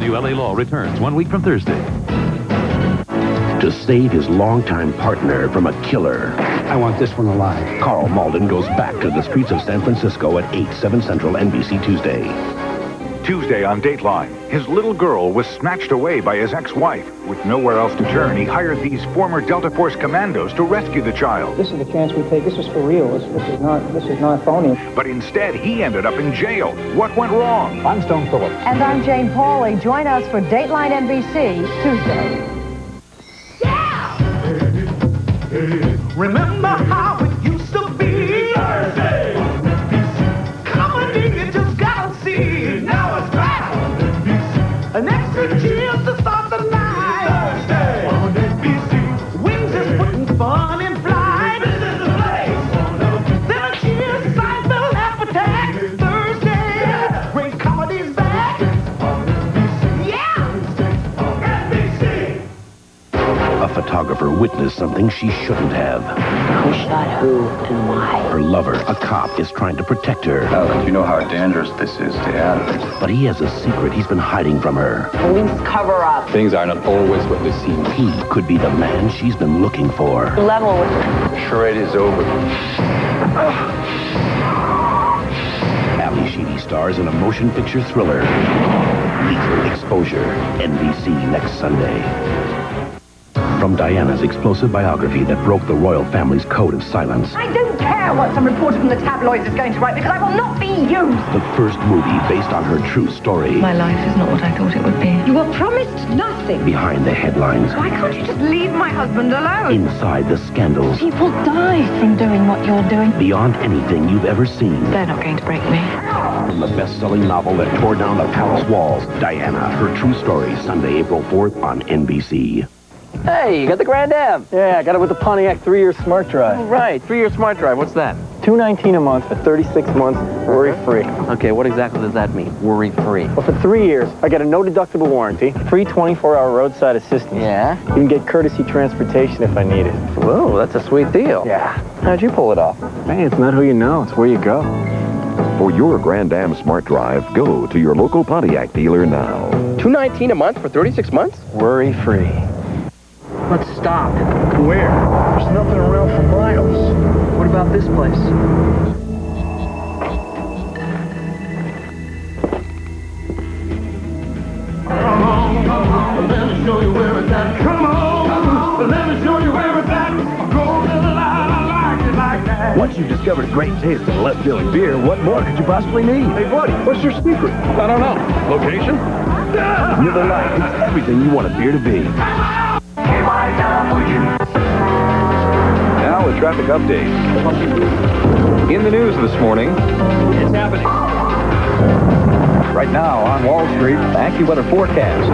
WLA Law returns 1 week from Thursday. To save his longtime partner from a killer, I want this one alive. Carl Malden goes back to the streets of San Francisco at 8, 7 Central, NBC Tuesday. Tuesday on Dateline, his little girl was snatched away by his ex-wife. With nowhere else to turn, he hired these former Delta Force commandos to rescue the child. This is the chance we take. This is for real. This is not phony. But instead, he ended up in jail. What went wrong? I'm Stone Phillips. And I'm Jane Pauley. Join us for Dateline NBC Tuesday. Remember how it used to be? Thursday. Comedy, you just gotta see. Now it's back. An extra chance to start the night. Thursday. On NBC. Wings is putting fun in flight. This is the place. Then a cheers, Seinfeld, Laugh Attack. Thursday. Great comedy's back. Yeah. NBC. A photographer witnessed something she shouldn't have. Who shot who and why? Her lover, a cop, is trying to protect her. Now, you know how dangerous this is. Stay out of it. But he has a secret he's been hiding from her. Police cover-up. Things are not always what they seem. He could be the man she's been looking for. Level with her. Charade is over. Ali Sheedy stars in a motion picture thriller. Lethal Exposure, NBC next Sunday. From Diana's explosive biography that broke the royal family's code of silence. I don't care what some reporter from the tabloids is going to write because I will not be used. The first movie based on her true story. My life is not what I thought it would be. You were promised nothing. Behind the headlines. Why can't you just leave my husband alone? Inside the scandals. People die from doing what you're doing. Beyond anything you've ever seen. They're not going to break me. From the best-selling novel that tore down the palace walls, Diana, her true story, Sunday, April 4th on NBC. Hey, you got the Grand Am. Yeah, I got it with the Pontiac 3-year smart drive. Oh, right, 3-year smart drive. What's that? $219 a month for 36 months, worry-free. Okay, what exactly does that mean? Worry-free. Well, for 3 years, I get a no-deductible warranty, free 24-hour roadside assistance. Yeah? You can get courtesy transportation if I need it. Whoa, that's a sweet deal. Yeah. How'd you pull it off? Hey, it's not who you know, it's where you go. For your Grand Am Smart Drive, go to your local Pontiac dealer now. $219 a month for 36 months? Worry-free. Let's stop. Where? There's nothing around for miles. What about this place? Come on, let me show you where it's at. Come on, let me show you where it's at. Go to the line, I like it like that. Once you've discovered great taste in left filling beer, what more could you possibly need? Hey, buddy, what's your secret? I don't know. Location? Miller Lite. It's everything you want a beer to be. Now a traffic update. In the news this morning, It's happening. right now on Wall Street, AccuWeather forecast.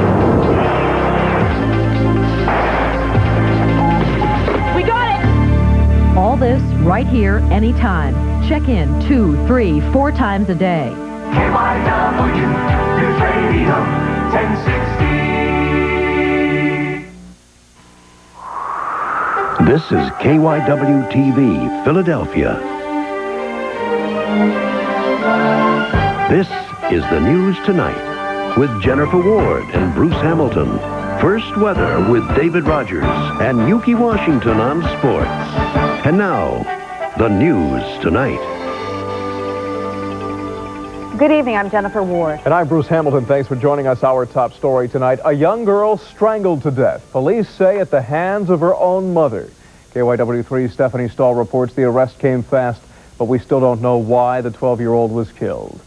We got it! All this right here, anytime. Check in 2, 3, 4 times a day. KYW, News Radio, 1060. This is KYW-TV, Philadelphia. This is the news tonight with Jennifer Ward and Bruce Hamilton. First weather with David Rogers and Yuki Washington on sports. And now, the news tonight. Good evening, I'm Jennifer Ward. And I'm Bruce Hamilton. Thanks for joining us. Our top story tonight. A young girl strangled to death. Police say at the hands of her own mother. KYW-3's Stephanie Stahl reports the arrest came fast, but we still don't know why the 12-year-old was killed.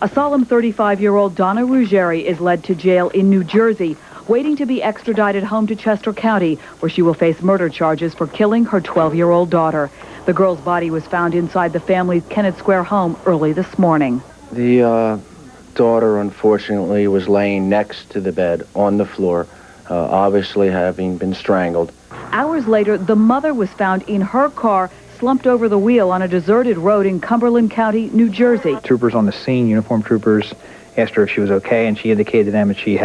A solemn 35-year-old Donna Ruggieri is led to jail in New Jersey, waiting to be extradited home to Chester County, where she will face murder charges for killing her 12-year-old daughter. The girl's body was found inside the family's Kennett Square home early this morning. The daughter, unfortunately, was laying next to the bed on the floor, obviously having been strangled. Hours later, the mother was found in her car, slumped over the wheel on a deserted road in Cumberland County, New Jersey. Troopers on the scene, uniformed troopers, asked her if she was okay, and she indicated to them that she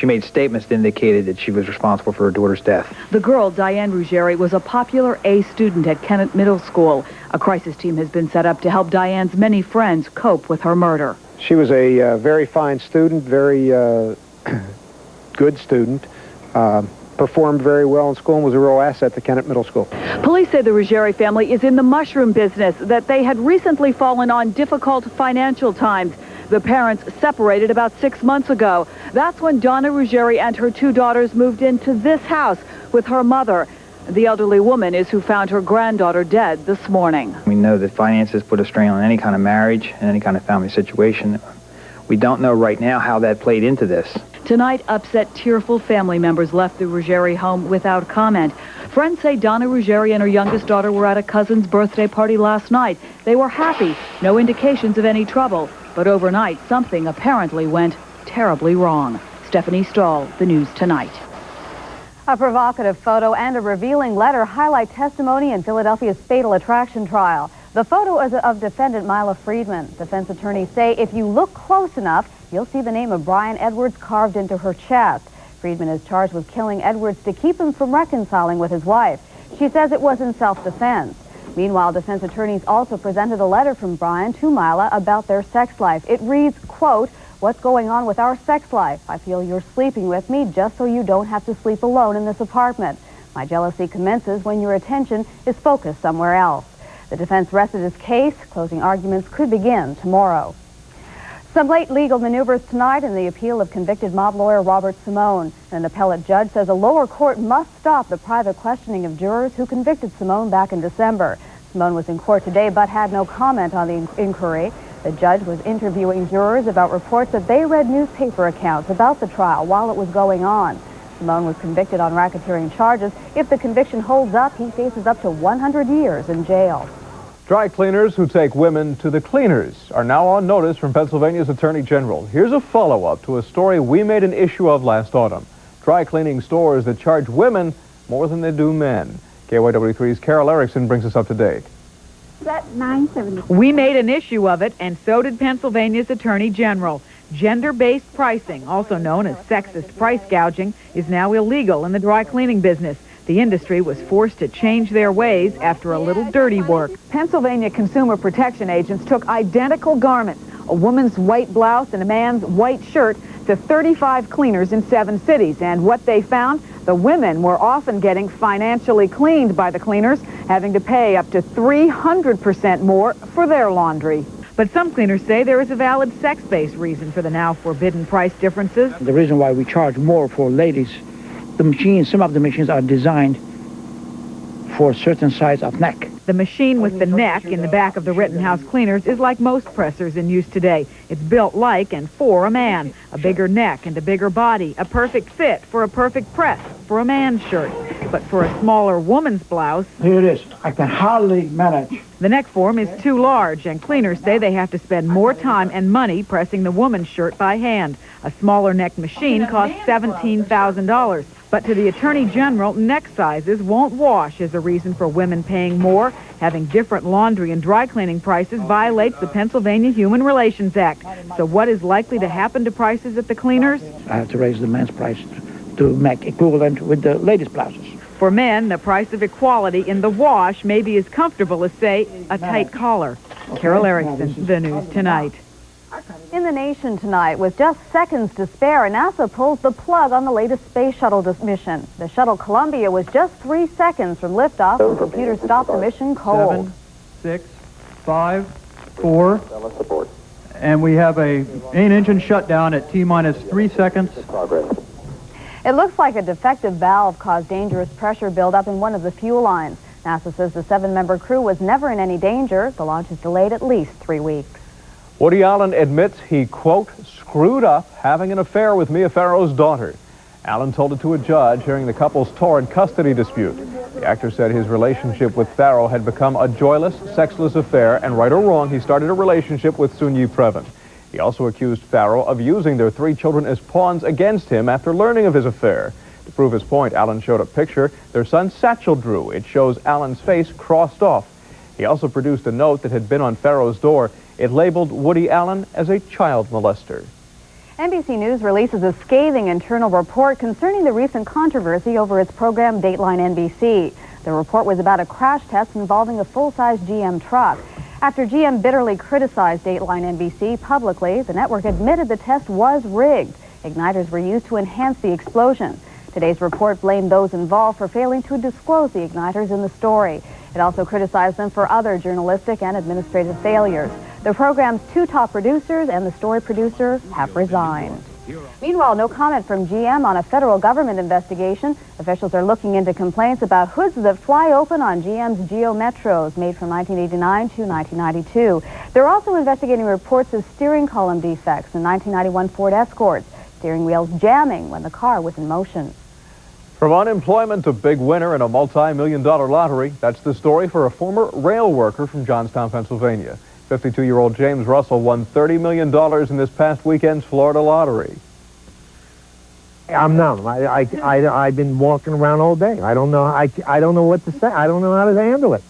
made statements that indicated that she was responsible for her daughter's death. The girl, Diane Ruggieri, was a popular A student at Kennett Middle School. A crisis team has been set up to help Diane's many friends cope with her murder. She was a very fine student, very good student, performed very well in school and was a real asset to Kennett Middle School. Police say the Ruggieri family is in the mushroom business, that they had recently fallen on difficult financial times. The parents separated about 6 months ago. That's when Donna Ruggieri and her 2 daughters moved into this house with her mother. The elderly woman is who found her granddaughter dead this morning. We know that finances put a strain on any kind of marriage and any kind of family situation. We don't know right now how that played into this. Tonight, upset, tearful family members left the Ruggieri home without comment. Friends say Donna Ruggieri and her youngest daughter were at a cousin's birthday party last night. They were happy, no indications of any trouble. But overnight, something apparently went terribly wrong. Stephanie Stahl, The News Tonight. A provocative photo and a revealing letter highlight testimony in Philadelphia's fatal attraction trial. The photo is of defendant Mila Friedman. Defense attorneys say if you look close enough, you'll see the name of Brian Edwards carved into her chest. Friedman is charged with killing Edwards to keep him from reconciling with his wife. She says it was in self-defense. Meanwhile, defense attorneys also presented a letter from Brian to Mila about their sex life. It reads, quote, "What's going on with our sex life? I feel you're sleeping with me just so you don't have to sleep alone in this apartment. My jealousy commences when your attention is focused somewhere else." The defense rested its case. Closing arguments could begin tomorrow. Some late legal maneuvers tonight in the appeal of convicted mob lawyer Robert Simone. An appellate judge says a lower court must stop the private questioning of jurors who convicted Simone back in December. Simone was in court today but had no comment on the inquiry. The judge was interviewing jurors about reports that they read newspaper accounts about the trial while it was going on. Simone was convicted on racketeering charges. If the conviction holds up, he faces up to 100 years in jail. Dry cleaners who take women to the cleaners are now on notice from Pennsylvania's Attorney General. Here's a follow-up to a story we made an issue of last autumn. Dry cleaning stores that charge women more than they do men. KYW-3's Carol Erickson brings us up to date. We made an issue of it, and so did Pennsylvania's Attorney General. Gender-based pricing, also known as sexist price gouging, is now illegal in the dry cleaning business. The industry was forced to change their ways after a little dirty work. Pennsylvania consumer protection agents took identical garments, a woman's white blouse and a man's white shirt, to 35 cleaners in 7 cities. And what they found, the women were often getting financially cleaned by the cleaners, having to pay up to 300% more for their laundry. But some cleaners say there is a valid sex-based reason for the now forbidden price differences. The reason why we charge more for ladies, the machines, some of the machines are designed for a certain size of neck. The machine with the neck in the back of the Rittenhouse cleaners is like most pressers in use today. It's built like and for a man. A bigger neck and a bigger body. A perfect fit for a perfect press for a man's shirt. But for a smaller woman's blouse... Here it is. I can hardly manage. The neck form is too large, and cleaners say they have to spend more time and money pressing the woman's shirt by hand. A smaller neck machine costs $17,000. But to the Attorney General, neck sizes won't wash as a reason for women paying more. Having different laundry and dry cleaning prices violates the Pennsylvania Human Relations Act. So what is likely to happen to prices at the cleaners? I have to raise the men's price to make equivalent with the ladies' blouses. For men, the price of equality in the wash may be as comfortable as, say, a tight collar. Carol Erickson, The News Tonight. In the nation tonight, with just seconds to spare, NASA pulls the plug on the latest space shuttle mission. The shuttle Columbia was just 3 seconds from liftoff when computers stopped the mission cold. 7, 6, 5, 4, and we have a main engine shutdown at T-minus 3 seconds. It looks like a defective valve caused dangerous pressure buildup in one of the fuel lines. NASA says the 7-member crew was never in any danger. The launch is delayed at least 3 weeks. Woody Allen admits he, quote, screwed up having an affair with Mia Farrow's daughter. Allen told it to a judge hearing the couple's torrid custody dispute. The actor said his relationship with Farrow had become a joyless, sexless affair, and right or wrong, he started a relationship with Sunyi Previn. He also accused Farrow of using their 3 children as pawns against him after learning of his affair. To prove his point, Allen showed a picture their son Satchel drew. It shows Allen's face crossed off. He also produced a note that had been on Farrow's door. It labeled Woody Allen as a child molester. NBC News releases a scathing internal report concerning the recent controversy over its program Dateline NBC. The report was about a crash test involving a full-size GM truck. After GM bitterly criticized Dateline NBC publicly, the network admitted the test was rigged. Igniters were used to enhance the explosion. Today's report blamed those involved for failing to disclose the igniters in the story. It also criticized them for other journalistic and administrative failures. The program's two top producers and the story producer have resigned. Meanwhile, no comment from GM on a federal government investigation. Officials are looking into complaints about hoods that fly open on GM's Geo Metros made from 1989 to 1992. They're also investigating reports of steering column defects in 1991 Ford Escorts, steering wheels jamming when the car was in motion. From unemployment to big winner in a multi-million-dollar lottery, that's the story for a former rail worker from Johnstown, Pennsylvania. 52-year-old James Russell won $30 million in this past weekend's Florida lottery. I'm numb. I've been walking around all day. I don't know. I don't know what to say. I don't know how to handle it.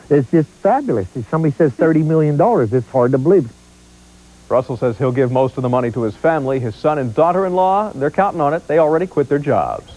It's just fabulous. If somebody says $30 million, it's hard to believe. Russell says he'll give most of the money to his family. His son and daughter-in-law, they're counting on it. They already quit their jobs.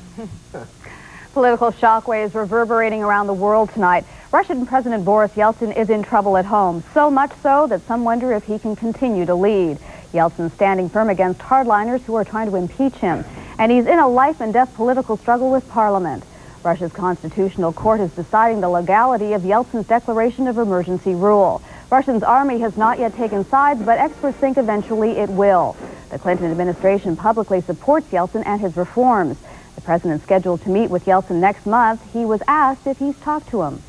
Political shockwaves reverberating around the world tonight. Russian President Boris Yeltsin is in trouble at home, so much so that some wonder if he can continue to lead. Yeltsin's standing firm against hardliners who are trying to impeach him, and he's in a life-and-death political struggle with Parliament. Russia's constitutional court is deciding the legality of Yeltsin's declaration of emergency rule. Russia's army has not yet taken sides, but experts think eventually it will. The Clinton administration publicly supports Yeltsin and his reforms. The president's scheduled to meet with Yeltsin next month. He was asked if he's talked to him.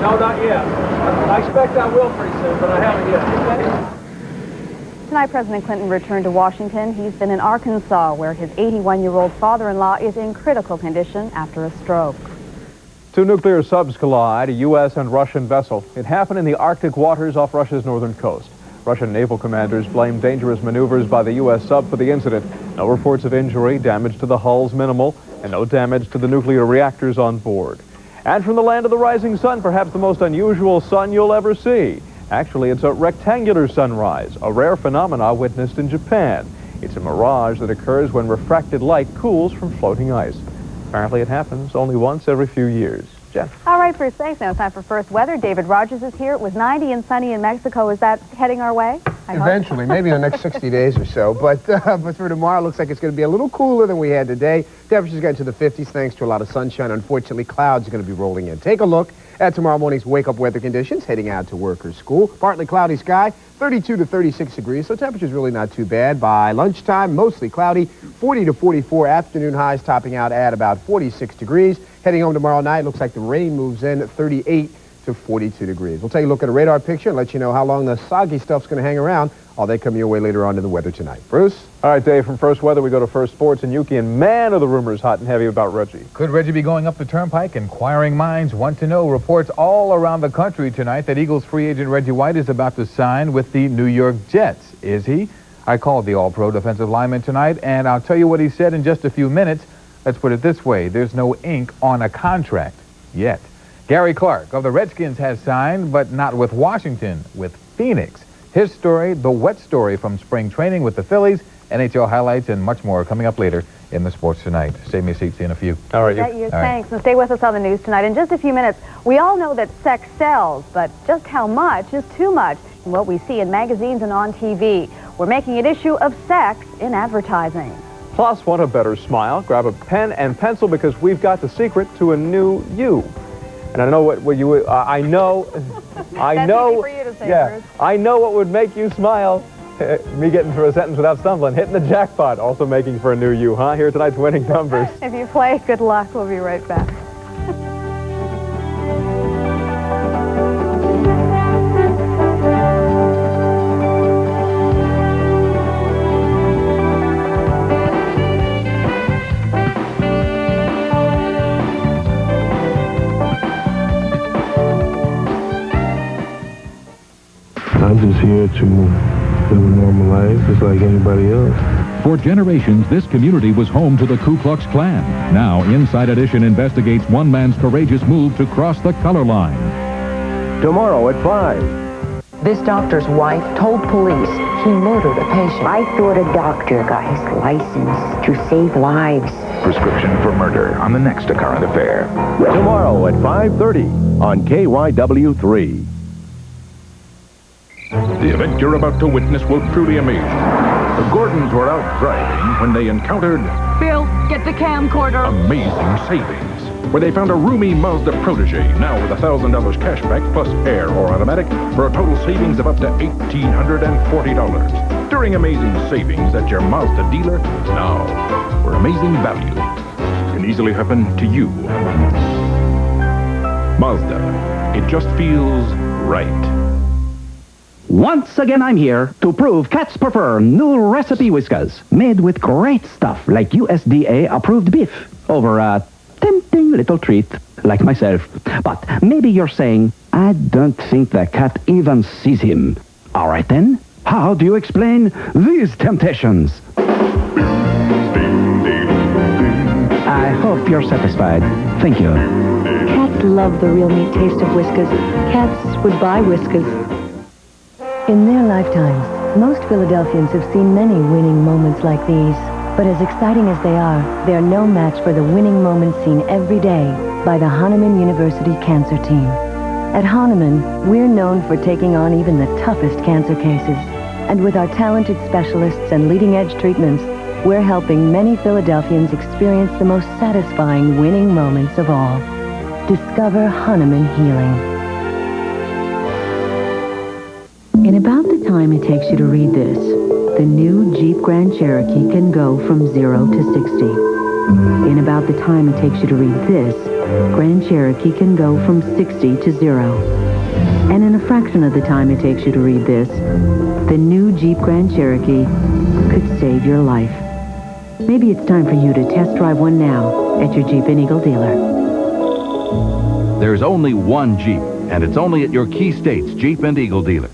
No, not yet. I expect I will pretty soon, but I haven't yet. Tonight, President Clinton returned to Washington. He's been in Arkansas, where his 81-year-old father-in-law is in critical condition after a stroke. Two nuclear subs collide, a U.S. and Russian vessel. It happened in the Arctic waters off Russia's northern coast. Russian naval commanders blame dangerous maneuvers by the U.S. sub for the incident. No reports of injury, damage to the hull's minimal, and no damage to the nuclear reactors on board. And from the land of the rising sun, perhaps the most unusual sun you'll ever see. Actually, it's a rectangular sunrise, a rare phenomenon witnessed in Japan. It's a mirage that occurs when refracted light cools from floating ice. Apparently, it happens only once every few years. Jen. All right, Bruce, thanks. Now it's time for first weather. David Rogers is here. It was 90 and sunny in Mexico. Is that heading our way? Eventually, maybe in the next 60 days or so. But for tomorrow, it looks like it's going to be a little cooler than we had today. Temperatures get into the 50s thanks to a lot of sunshine. Unfortunately, clouds are going to be rolling in. Take a look at tomorrow morning's wake-up weather conditions heading out to work or school. Partly cloudy sky, 32 to 36 degrees, so temperature's really not too bad. By lunchtime, mostly cloudy, 40 to 44 afternoon highs topping out at about 46 degrees. Heading home tomorrow night, looks like the rain moves in at 38 to 42 degrees. We'll take a look at a radar picture and let you know how long the soggy stuff's going to hang around. All they come your way later on to the weather tonight. Bruce? All right, Dave, from First Weather, we go to First Sports and Yuki, and man, are the rumors hot and heavy about Reggie. Could Reggie be going up the turnpike? Inquiring minds want to know. Reports all around the country tonight that Eagles free agent Reggie White is about to sign with the New York Jets. Is he? I called the all-pro defensive lineman tonight, and I'll tell you what he said in just a few minutes. Let's put it this way. There's no ink on a contract yet. Gary Clark of the Redskins has signed, but not with Washington, with Phoenix. His story, the wet story from spring training with the Phillies, NHL highlights, and much more coming up later in the Sports Tonight. Save me a seat, see you in a few. All right. Thanks. And stay with us on the news tonight. In just a few minutes, we all know that sex sells, but just how much is too much in what we see in magazines and on TV. We're making an issue of sex in advertising. Plus, want a better smile? Grab a pen and pencil because we've got the secret to a new you. And I know what you, I know, That's easy for you to say, yeah, Bruce. I know what would make you smile. Me getting through a sentence without stumbling, hitting the jackpot, also making for a new you, huh? Here are tonight's winning numbers. If you play, good luck. We'll be right back. I'm just here to live a normal life, just like anybody else. For generations, this community was home to the Ku Klux Klan. Now, Inside Edition investigates one man's courageous move to cross the color line. Tomorrow at 5. This doctor's wife told police he murdered a patient. I thought a doctor got his license to save lives. Prescription for murder on the next current affair. Tomorrow at 5:30 on KYW-3. The event you're about to witness will truly amaze you. The Gordons were out driving when they encountered Bill, get the camcorder. amazing savings, where they found a roomy Mazda Protege, now with $1,000 cash back plus air or automatic, for a total savings of up to $1,840. During amazing savings at your Mazda dealer, now, where amazing value can easily happen to you. Mazda, it just feels right. Once again, I'm here to prove cats prefer new recipe Whiskas, made with great stuff like USDA-approved beef, over a tempting little treat like myself. But maybe you're saying, I don't think the cat even sees him. All right then, how do you explain these temptations? I hope you're satisfied. Thank you. Cats love the real meat taste of Whiskas. Cats would buy Whiskas. In their lifetimes, most Philadelphians have seen many winning moments like these. But as exciting as they are no match for the winning moments seen every day by the Hahnemann University Cancer Team. At Hahnemann, we're known for taking on even the toughest cancer cases. And with our talented specialists and leading-edge treatments, we're helping many Philadelphians experience the most satisfying winning moments of all. Discover Hahnemann Healing. In about the time it takes you to read this, the new Jeep Grand Cherokee can go from 0 to 60. In about the time it takes you to read this, Grand Cherokee can go from 60 to 0. And in a fraction of the time it takes you to read this, the new Jeep Grand Cherokee could save your life. Maybe it's time for you to test drive one now at your Jeep and Eagle dealer. There's only one Jeep, and it's only at your Key States Jeep and Eagle dealer.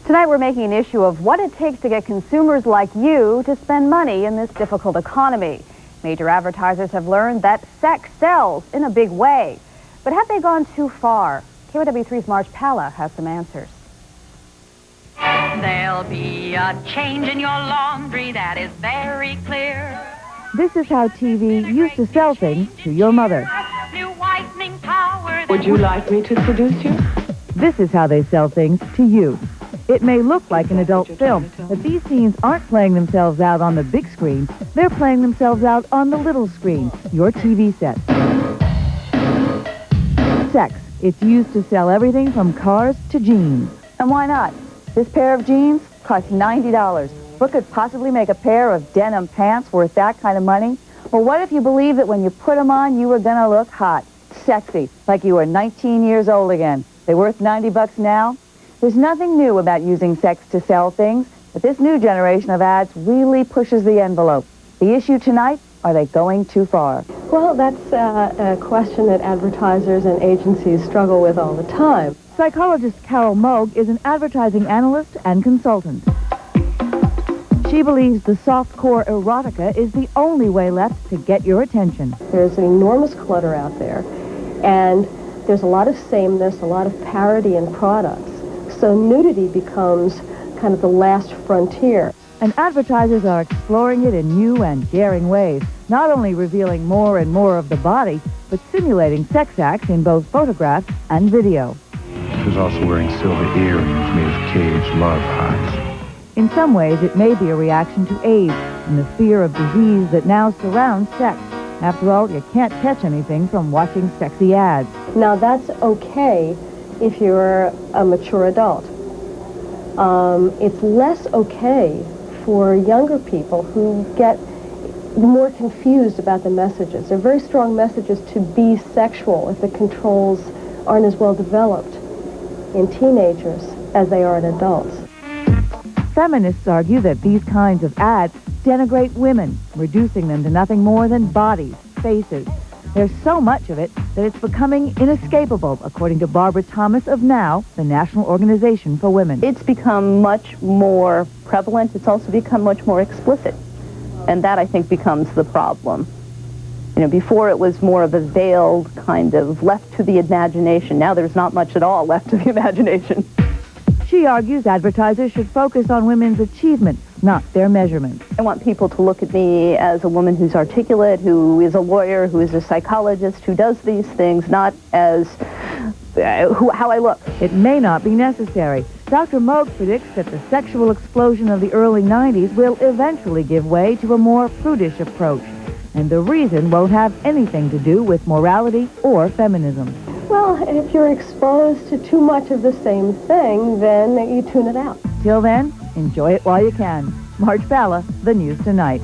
Tonight we're making an issue of what it takes to get consumers like you to spend money in this difficult economy. Major advertisers have learned that sex sells in a big way. But have they gone too far? KYW-3's Marge Palla has some answers. There'll be a change in your laundry, that is very clear. This is how TV used to sell things to your mother. New whitening power. Would you like me to seduce you? This is how they sell things to you. It may look like an adult film, but these scenes aren't playing themselves out on the big screen. They're playing themselves out on the little screen, your TV set. Sex. It's used to sell everything from cars to jeans. And why not? This pair of jeans costs $90. What could possibly make a pair of denim pants worth that kind of money? Well, what if you believe that when you put them on, you were going to look hot, sexy, like you were 19 years old again? They worth $90 now? There's nothing new about using sex to sell things, but this new generation of ads really pushes the envelope. The issue tonight, are they going too far? Well, that's a question that advertisers and agencies struggle with all the time. Psychologist Carol Moog is an advertising analyst and consultant. She believes the softcore erotica is the only way left to get your attention. There's an enormous clutter out there, and there's a lot of sameness, a lot of parody in products. So nudity becomes kind of the last frontier. And advertisers are exploring it in new and daring ways, not only revealing more and more of the body, but simulating sex acts in both photograph and video. She was also wearing silver earrings made of caged love hearts. In some ways, it may be a reaction to AIDS and the fear of disease that now surrounds sex. After all, you can't catch anything from watching sexy ads. Now, that's okay if you're a mature adult. It's less okay for younger people who get more confused about the messages. They're very strong messages to be sexual if the controls aren't as well developed in teenagers as they are in adults. Feminists argue that these kinds of ads denigrate women, reducing them to nothing more than bodies, faces. There's so much of it that it's becoming inescapable, according to Barbara Thomas of NOW, the National Organization for Women. It's become much more prevalent. It's also become much more explicit. And that, I think, becomes the problem. You know, before it was more of a veiled kind of left to the imagination. Now there's not much at all left to the imagination. She argues advertisers should focus on women's achievements, not their measurements. I want people to look at me as a woman who's articulate, who is a lawyer, who is a psychologist, who does these things, not as how I look. It may not be necessary. Dr. Moog predicts that the sexual explosion of the early 90s will eventually give way to a more prudish approach. And the reason won't have anything to do with morality or feminism. Well, if you're exposed to too much of the same thing, then you tune it out. Till then, enjoy it while you can. Marge Balla, The News Tonight.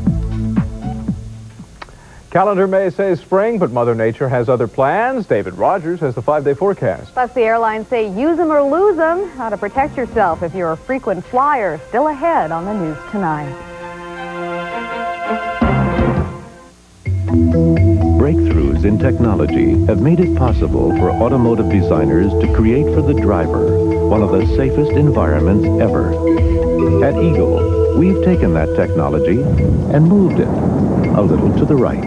Calendar may say spring, but Mother Nature has other plans. David Rogers has the 5-day forecast. Plus, the airlines say use them or lose them. How to protect yourself if you're a frequent flyer. Still ahead on The News Tonight. Breakthroughs in technology have made it possible for automotive designers to create for the driver one of the safest environments ever. At Eagle, we've taken that technology and moved it a little to the right.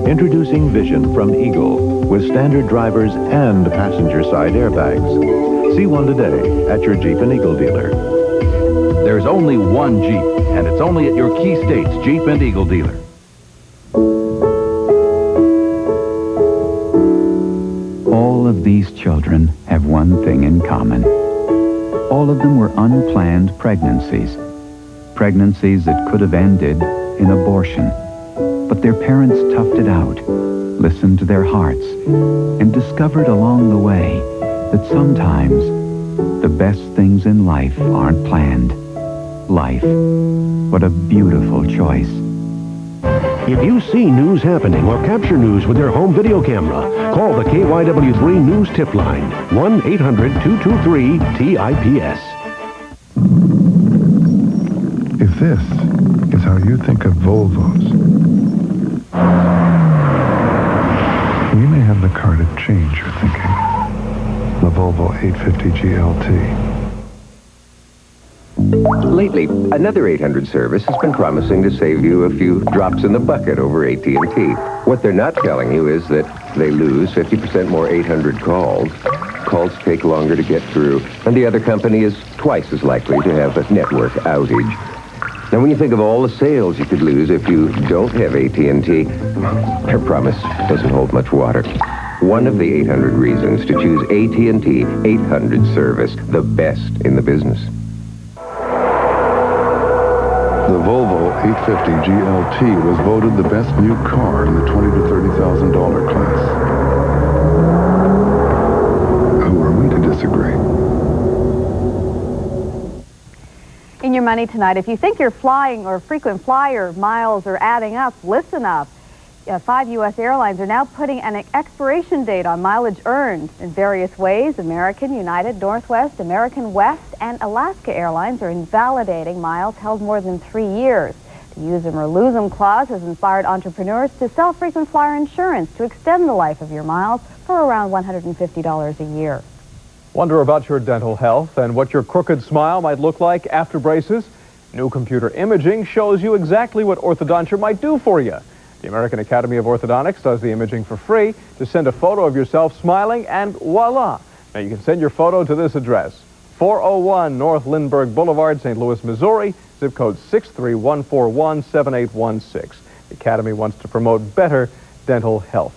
Introducing Vision from Eagle with standard drivers and passenger side airbags. See one today at your Jeep and Eagle dealer. There's only one Jeep, and it's only at your Key States Jeep and Eagle dealer. All of these children have one thing in common. All of them were unplanned pregnancies. Pregnancies that could have ended in abortion. But their parents toughed it out, listened to their hearts, and discovered along the way that sometimes the best things in life aren't planned. Life. What a beautiful choice. If you see news happening or capture news with your home video camera, call the KYW-3 News Tip Line, 1-800-223-TIPS. If this is how you think of Volvos, we may have the car to change your thinking. The Volvo 850 GLT. Lately, another 800 service has been promising to save you a few drops in the bucket over AT&T. What they're not telling you is that they lose 50% more 800 calls. Calls take longer to get through, and the other company is twice as likely to have a network outage. Now, when you think of all the sales you could lose if you don't have AT&T, their promise doesn't hold much water. One of the 800 reasons to choose AT&T 800 service, the best in the business. The Volvo 850 GLT was voted the best new car in the $20,000 to $30,000 class. Who are we to disagree? In your money tonight, if you think your flying or frequent flyer miles are adding up, listen up. 5 U.S. airlines are now putting an expiration date on mileage earned in various ways. American, United, Northwest, American West, and Alaska Airlines are invalidating miles held more than 3 years. The use them or lose them clause has inspired entrepreneurs to sell frequent flyer insurance to extend the life of your miles for around $150 a year. Wonder about your dental health and what your crooked smile might look like after braces? New computer imaging shows you exactly what orthodontia might do for you. The American Academy of Orthodontics does the imaging for free. Just send a photo of yourself smiling and voila. Now you can send your photo to this address, 401 North Lindbergh Boulevard, St. Louis, Missouri, zip code 631417816. The Academy wants to promote better dental health.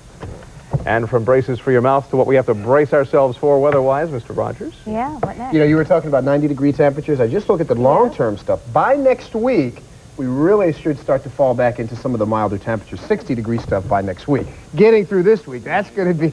And from braces for your mouth to what we have to brace ourselves for weather-wise, Mr. Rogers. Yeah, what next? You know, you were talking about 90-degree temperatures. I just look at the long-term stuff. By next week, we really should start to fall back into some of the milder temperatures, 60-degree stuff by next week. Getting through this week, that's going to be,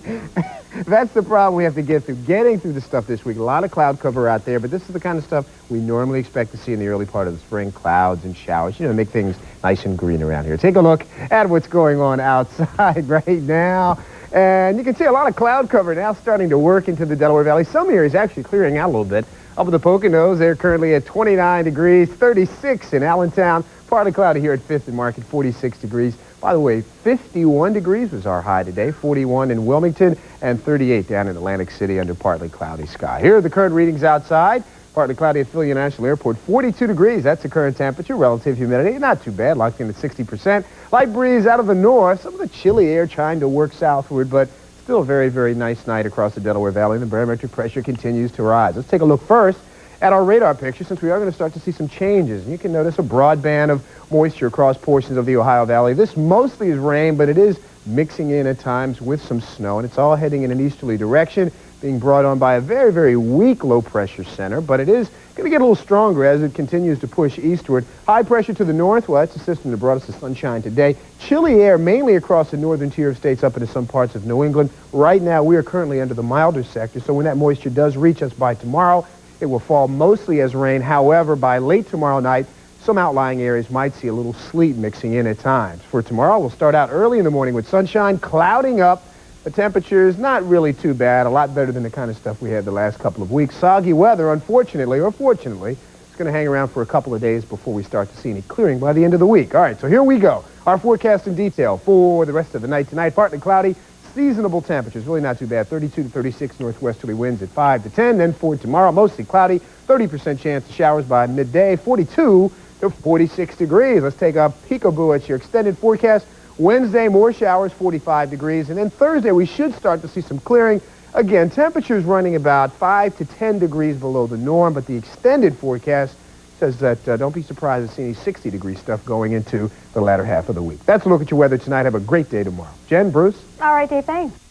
that's the problem we have to get through. Getting through the stuff this week. A lot of cloud cover out there, but this is the kind of stuff we normally expect to see in the early part of the spring. Clouds and showers, you know, make things nice and green around here. Take a look at what's going on outside right now. And you can see a lot of cloud cover now starting to work into the Delaware Valley. Some areas actually clearing out a little bit. Up in the Poconos, they're currently at 29 degrees, 36 in Allentown. Partly cloudy here at 5th and Market, 46 degrees. By the way, 51 degrees was our high today, 41 in Wilmington, and 38 down in Atlantic City under partly cloudy sky. Here are the current readings outside. Partly cloudy at Philly International Airport, 42 degrees. That's the current temperature. Relative humidity, not too bad, locked in at 60%. Light breeze out of the north. Some of the chilly air trying to work southward, but still a very, very nice night across the Delaware Valley. The barometric pressure continues to rise. Let's take a look first at our radar picture, since we are going to start to see some changes. And you can notice a broad band of moisture across portions of the Ohio Valley. This mostly is rain, but it is mixing in at times with some snow, and it's all heading in an easterly direction, being brought on by a very, very weak low-pressure center, but it is going to get a little stronger as it continues to push eastward. High pressure to the north, well, that's the system that brought us the sunshine today. Chilly air mainly across the northern tier of states up into some parts of New England. Right now, we are currently under the milder sector, so when that moisture does reach us by tomorrow, it will fall mostly as rain. However, by late tomorrow night, some outlying areas might see a little sleet mixing in at times. For tomorrow, we'll start out early in the morning with sunshine, clouding up. The temperature is not really too bad, a lot better than the kind of stuff we had the last couple of weeks. Soggy weather, unfortunately, or fortunately, it's going to hang around for a couple of days before we start to see any clearing by the end of the week. All right, so here we go. Our forecast in detail for the rest of the night tonight. Partly cloudy, seasonable temperatures, really not too bad. 32 to 36 northwesterly winds at 5 to 10. Then for tomorrow, mostly cloudy, 30% chance of showers by midday, 42 to 46 degrees. Let's take a peekaboo at your extended forecast. Wednesday, more showers, 45 degrees. And then Thursday, we should start to see some clearing. Again, temperatures running about 5 to 10 degrees below the norm, but the extended forecast says that don't be surprised to see any 60-degree stuff going into the latter half of the week. That's a look at your weather tonight. Have a great day tomorrow. Jen, Bruce? All right, Dave, thanks.